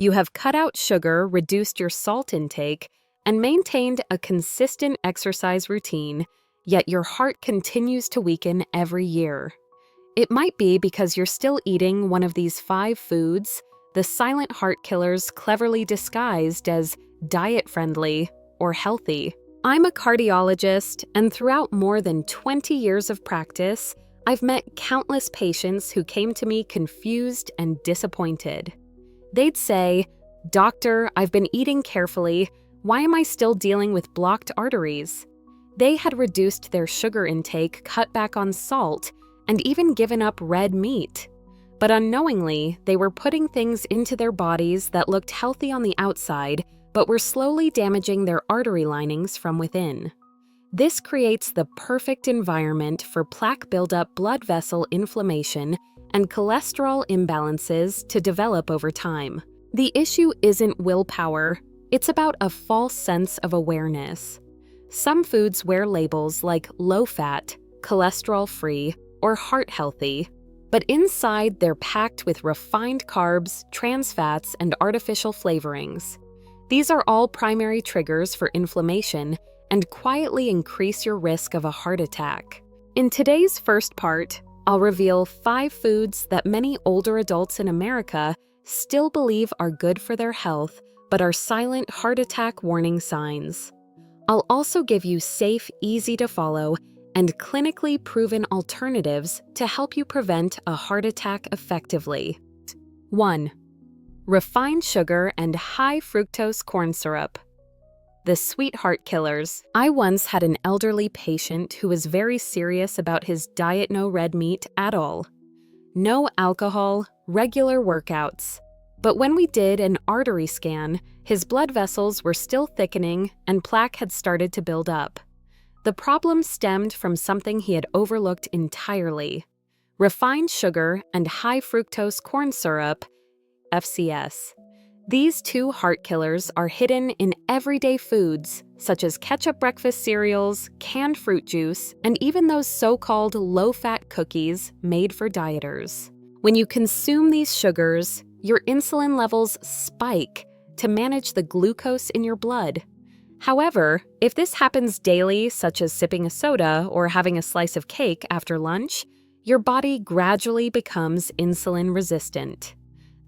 You have cut out sugar, reduced your salt intake, and maintained a consistent exercise routine, yet your heart continues to weaken every year. It might be because you're still eating one of these 5 foods, the silent heart killers cleverly disguised as diet-friendly or healthy. I'm a cardiologist, and throughout more than 20 years of practice, I've met countless patients who came to me confused and disappointed. They'd say, "Doctor, I've been eating carefully. Why am I still dealing with blocked arteries?" They had reduced their sugar intake, cut back on salt, and even given up red meat. But unknowingly, they were putting things into their bodies that looked healthy on the outside, but were slowly damaging their artery linings from within. This creates the perfect environment for plaque buildup, blood vessel inflammation, and cholesterol imbalances to develop over time. The issue isn't willpower, it's about a false sense of awareness. Some foods wear labels like low-fat, cholesterol-free, or heart-healthy, but inside they're packed with refined carbs, trans fats, and artificial flavorings. These are all primary triggers for inflammation and quietly increase your risk of a heart attack. In today's first part, I'll reveal 5 foods that many older adults in America still believe are good for their health, but are silent heart attack warning signs. I'll also give you safe, easy-to-follow, and clinically proven alternatives to help you prevent a heart attack effectively. 1. Refined sugar and high fructose corn syrup. The sweet heart killers. I once had an elderly patient who was very serious about his diet: no red meat at all. No alcohol, regular workouts. But when we did an artery scan, his blood vessels were still thickening and plaque had started to build up. The problem stemmed from something he had overlooked entirely: refined sugar and high fructose corn syrup, FCS. These 2 heart killers are hidden in everyday foods, such as ketchup breakfast cereals, canned fruit juice, and even those so-called low-fat cookies made for dieters. When you consume these sugars, your insulin levels spike to manage the glucose in your blood. However, if this happens daily, such as sipping a soda or having a slice of cake after lunch, your body gradually becomes insulin resistant.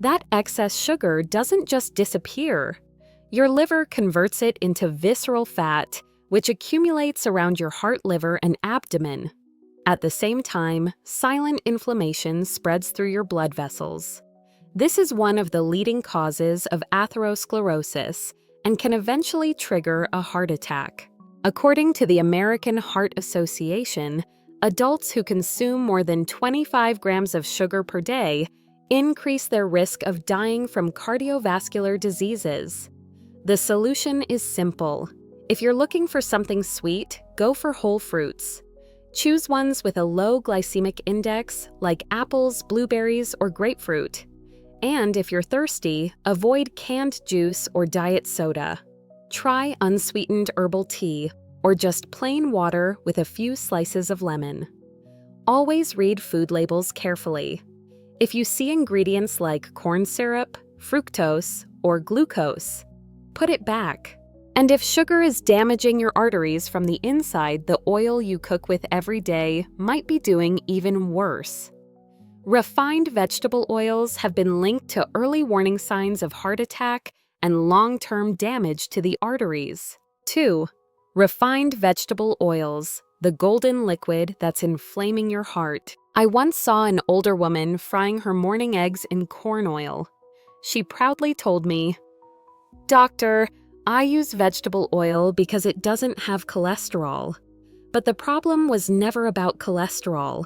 That excess sugar doesn't just disappear. Your liver converts it into visceral fat, which accumulates around your heart, liver, and abdomen. At the same time, silent inflammation spreads through your blood vessels. This is one of the leading causes of atherosclerosis and can eventually trigger a heart attack. According to the American Heart Association, adults who consume more than 25 grams of sugar per day increase their risk of dying from cardiovascular diseases. The solution is simple. If you're looking for something sweet, go for whole fruits. Choose ones with a low glycemic index like apples, blueberries, or grapefruit. And if you're thirsty, avoid canned juice or diet soda. Try unsweetened herbal tea or just plain water with a few slices of lemon. Always read food labels carefully. If you see ingredients like corn syrup, fructose, or glucose, put it back. And if sugar is damaging your arteries from the inside, the oil you cook with every day might be doing even worse. Refined vegetable oils have been linked to early warning signs of heart attack and long-term damage to the arteries. 2. Refined vegetable oils, the golden liquid that's inflaming your heart. I once saw an older woman frying her morning eggs in corn oil. She proudly told me, "Doctor, I use vegetable oil because it doesn't have cholesterol." But the problem was never about cholesterol.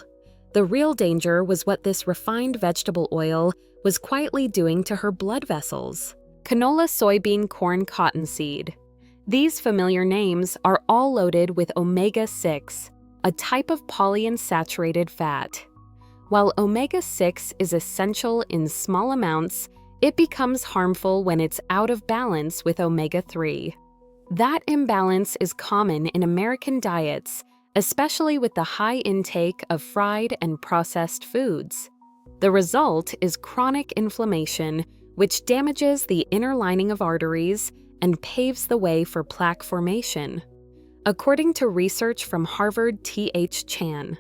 The real danger was what this refined vegetable oil was quietly doing to her blood vessels. Canola, soybean, corn, cottonseed. These familiar names are all loaded with omega-6, a type of polyunsaturated fat. While omega-6 is essential in small amounts, it becomes harmful when it's out of balance with omega-3. That imbalance is common in American diets, especially with the high intake of fried and processed foods. The result is chronic inflammation, which damages the inner lining of arteries and paves the way for plaque formation. According to research from Harvard T.H. Chan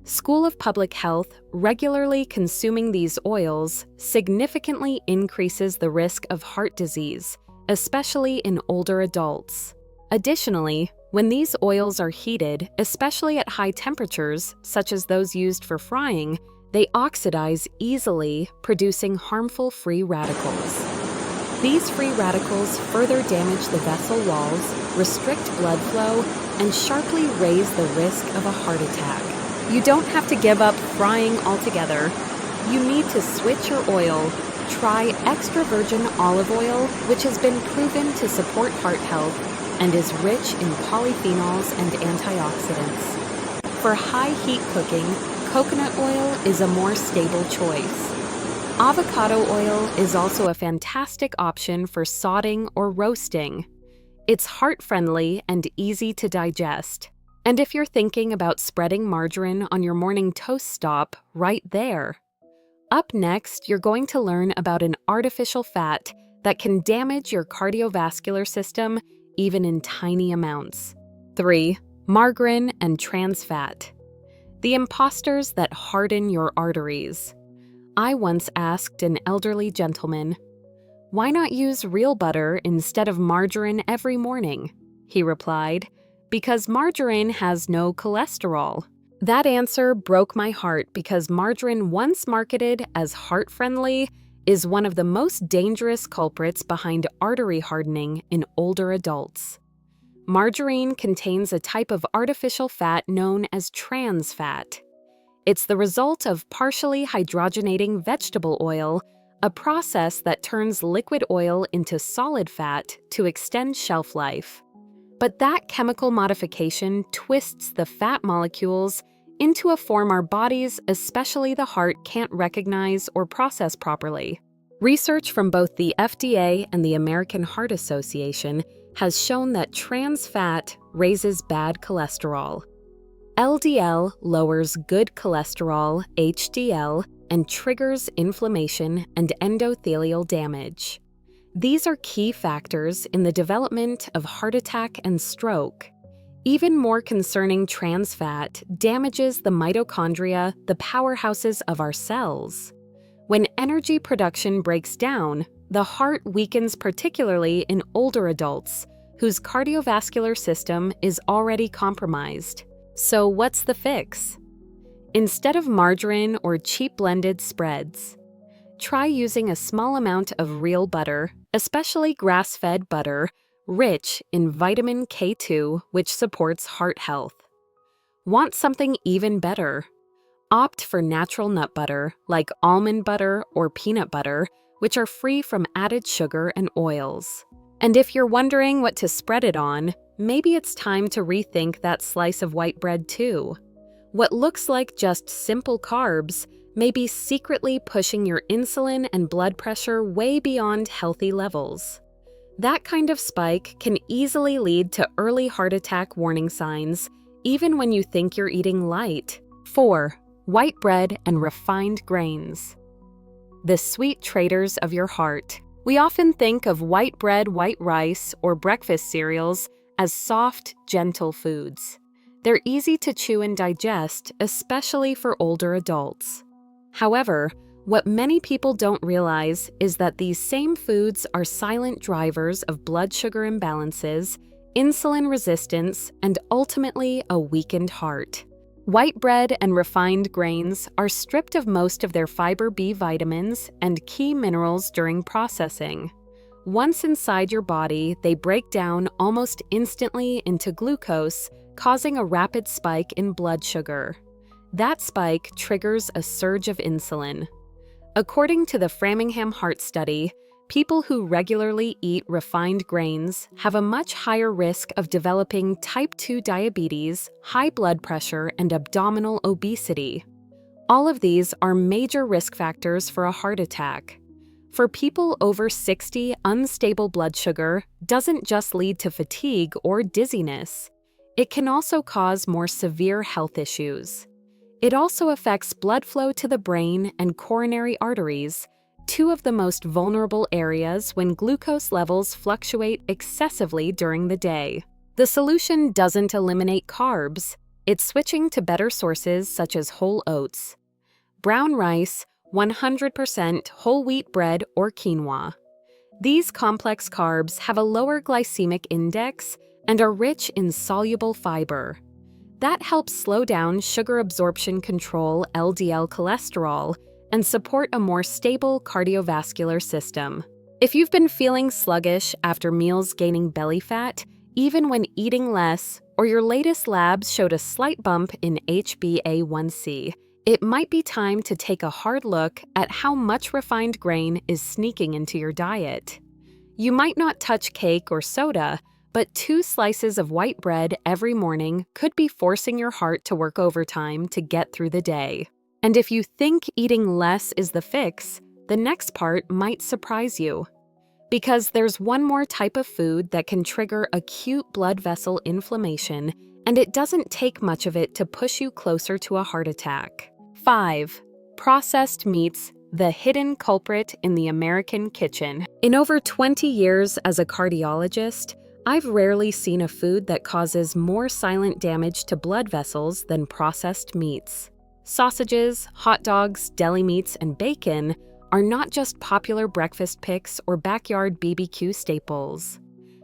School of Public Health, regularly consuming these oils significantly increases the risk of heart disease, especially in older adults. Additionally, when these oils are heated, especially at high temperatures, such as those used for frying, they oxidize easily, producing harmful free radicals. These free radicals further damage the vessel walls, restrict blood flow, and sharply raise the risk of a heart attack. You don't have to give up frying altogether. You need to switch your oil. Try extra virgin olive oil, which has been proven to support heart health and is rich in polyphenols and antioxidants. For high heat cooking, coconut oil is a more stable choice. Avocado oil is also a fantastic option for sautéing or roasting. It's heart-friendly and easy to digest. And if you're thinking about spreading margarine on your morning toast, stop right there. Up next, you're going to learn about an artificial fat that can damage your cardiovascular system even in tiny amounts. 3. Margarine and trans fat. The imposters that harden your arteries. I once asked an elderly gentleman, "Why not use real butter instead of margarine every morning?" He replied, "Because margarine has no cholesterol." That answer broke my heart because margarine, once marketed as heart-friendly, is one of the most dangerous culprits behind artery hardening in older adults. Margarine contains a type of artificial fat known as trans fat. It's the result of partially hydrogenating vegetable oil, a process that turns liquid oil into solid fat to extend shelf life. But that chemical modification twists the fat molecules into a form our bodies, especially the heart, can't recognize or process properly. Research from both the FDA and the American Heart Association has shown that trans fat raises bad cholesterol. LDL lowers good cholesterol, HDL, and triggers inflammation and endothelial damage. These are key factors in the development of heart attack and stroke. Even more concerning, trans fat damages the mitochondria, the powerhouses of our cells. When energy production breaks down, the heart weakens, particularly in older adults whose cardiovascular system is already compromised. So what's the fix? Instead of margarine or cheap blended spreads, try using a small amount of real butter, especially grass-fed butter, rich in vitamin K2, which supports heart health. Want something even better? Opt for natural nut butter like almond butter or peanut butter, which are free from added sugar and oils. And if you're wondering what to spread it on, maybe it's time to rethink that slice of white bread too. What looks like just simple carbs may be secretly pushing your insulin and blood pressure way beyond healthy levels. That kind of spike can easily lead to early heart attack warning signs, even when you think you're eating light. 4. White bread and refined grains. The sweet traitors of your heart. We often think of white bread, white rice, or breakfast cereals as soft, gentle foods. They're easy to chew and digest, especially for older adults. However, what many people don't realize is that these same foods are silent drivers of blood sugar imbalances, insulin resistance, and ultimately a weakened heart. White bread and refined grains are stripped of most of their fiber B vitamins and key minerals during processing. Once inside your body, they break down almost instantly into glucose, causing a rapid spike in blood sugar. That spike triggers a surge of insulin. According to the Framingham Heart Study, people who regularly eat refined grains have a much higher risk of developing type 2 diabetes, high blood pressure, and abdominal obesity. All of these are major risk factors for a heart attack. For people over 60, unstable blood sugar doesn't just lead to fatigue or dizziness. It can also cause more severe health issues. It also affects blood flow to the brain and coronary arteries, two of the most vulnerable areas when glucose levels fluctuate excessively during the day. The solution doesn't eliminate carbs. It's switching to better sources such as whole oats, brown rice, 100% whole wheat bread, or quinoa. These complex carbs have a lower glycemic index and are rich in soluble fiber. That helps slow down sugar absorption, control LDL cholesterol, and support a more stable cardiovascular system. If you've been feeling sluggish after meals, gaining belly fat, even when eating less, or your latest labs showed a slight bump in HbA1c, it might be time to take a hard look at how much refined grain is sneaking into your diet. You might not touch cake or soda, but 2 slices of white bread every morning could be forcing your heart to work overtime to get through the day. And if you think eating less is the fix, the next part might surprise you. Because there's one more type of food that can trigger acute blood vessel inflammation, and it doesn't take much of it to push you closer to a heart attack. 5. Processed meats, the hidden culprit in the American kitchen. In over 20 years as a cardiologist, I've rarely seen a food that causes more silent damage to blood vessels than processed meats. Sausages, hot dogs, deli meats, and bacon are not just popular breakfast picks or backyard BBQ staples.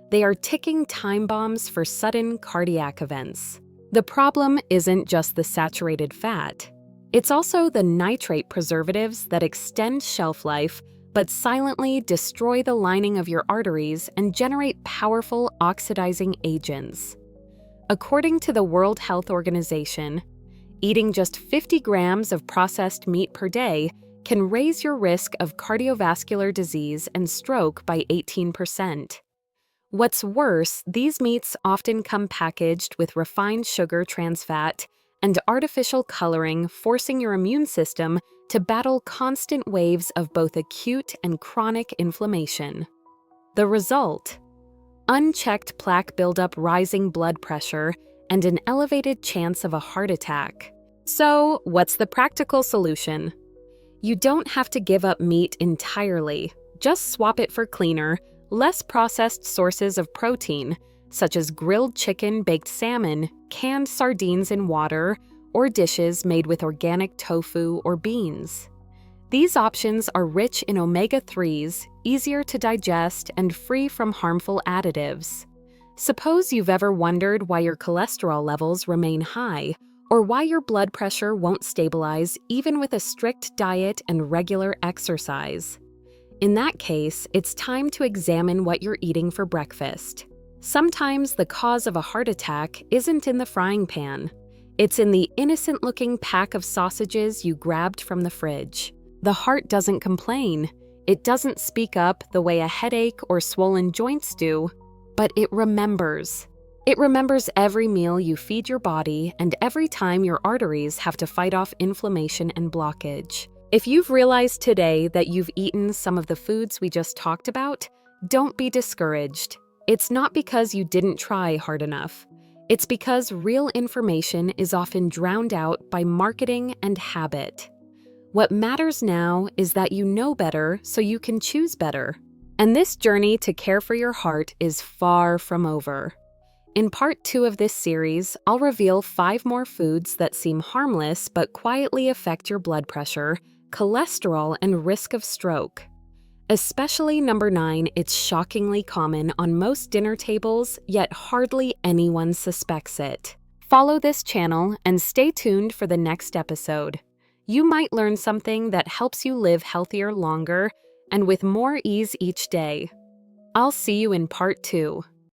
They are ticking time bombs for sudden cardiac events. The problem isn't just the saturated fat. It's also the nitrate preservatives that extend shelf life but silently destroy the lining of your arteries and generate powerful oxidizing agents. According to the World Health Organization, eating just 50 grams of processed meat per day can raise your risk of cardiovascular disease and stroke by 18%. What's worse, these meats often come packaged with refined sugar, trans fat, and artificial coloring, forcing your immune system to battle constant waves of both acute and chronic inflammation. The result? Unchecked plaque buildup, rising blood pressure, and an elevated chance of a heart attack. So, what's the practical solution? You don't have to give up meat entirely. Just swap it for cleaner, less processed sources of protein, such as grilled chicken, baked salmon, canned sardines in water, or dishes made with organic tofu or beans. These options are rich in omega-3s, easier to digest, and free from harmful additives. Suppose you've ever wondered why your cholesterol levels remain high, or why your blood pressure won't stabilize even with a strict diet and regular exercise. In that case, it's time to examine what you're eating for breakfast. Sometimes the cause of a heart attack isn't in the frying pan. It's in the innocent-looking pack of sausages you grabbed from the fridge. The heart doesn't complain. It doesn't speak up the way a headache or swollen joints do, but it remembers. It remembers every meal you feed your body and every time your arteries have to fight off inflammation and blockage. If you've realized today that you've eaten some of the foods we just talked about, don't be discouraged. It's not because you didn't try hard enough. It's because real information is often drowned out by marketing and habit. What matters now is that you know better so you can choose better. And this journey to care for your heart is far from over. In part 2 of this series, I'll reveal 5 more foods that seem harmless but quietly affect your blood pressure, cholesterol, and risk of stroke. Especially number 9, it's shockingly common on most dinner tables, yet hardly anyone suspects it. Follow this channel and stay tuned for the next episode. You might learn something that helps you live healthier longer and with more ease each day. I'll see you in part 2.